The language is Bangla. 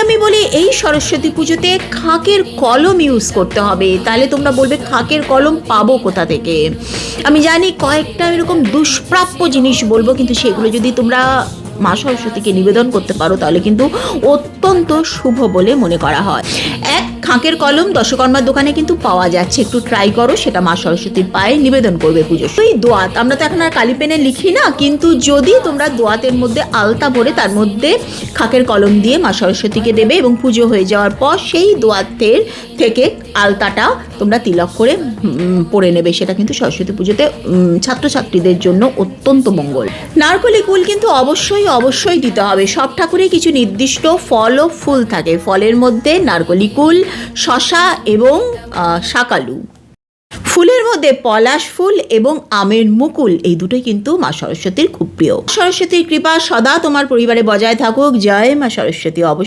আমি বলি এই সরস্বতী পুজোতে খাকের কলম ইউজ করতে হবে। তাহলে তোমরা বলবে খাকের কলম পাবো কোথা থেকে। আমি জানি কয়েকটা এরকম দুষ্প্রাপ্য জিনিস বলবো, কিন্তু সেগুলো যদি তোমরা মা সরস্বতীকে নিবেদন করতে পারো তাহলে কিন্তু অত্যন্ত শুভ বলে মনে করা হয়। এক খাঁকের কলম দশকর্মার দোকানে কিন্তু পাওয়া যাচ্ছে, একটু ট্রাই করো, সেটা মা সরস্বতীর পায়ে নিবেদন করবে পুজো। এই দোয়াত আমরা তো এখন আর কালি পেনে লিখি না, কিন্তু যদি তোমরা দোয়াতের মধ্যে আলতা ভরে তার মধ্যে খাঁকের কলম দিয়ে মা সরস্বতীকে দেবে এবং পুজো হয়ে যাওয়ার পর সেই দোয়াতের থেকে আলতাটা তোমরা তিলক করে পরে নেবে, সেটা কিন্তু সরস্বতী পুজোতে ছাত্রছাত্রীদের জন্য অত্যন্ত মঙ্গল। নারকলি কুল কিন্তু অবশ্যই দিতে হবে। সব ঠাকুরে কিছু নির্দিষ্ট ফল ও ফুল থাকে, ফলের মধ্যে নারকলি কুল, শশা এবং শাকালু। ফুলের মধ্যে পলাশ ফুল এবং আমের মুকুল, এই দুটোই কিন্তু মা সরস্বতীর খুব প্রিয়। সরস্বতীর কৃপা সদা তোমার পরিবারে বজায় থাকুক। জয় মা সরস্বতী।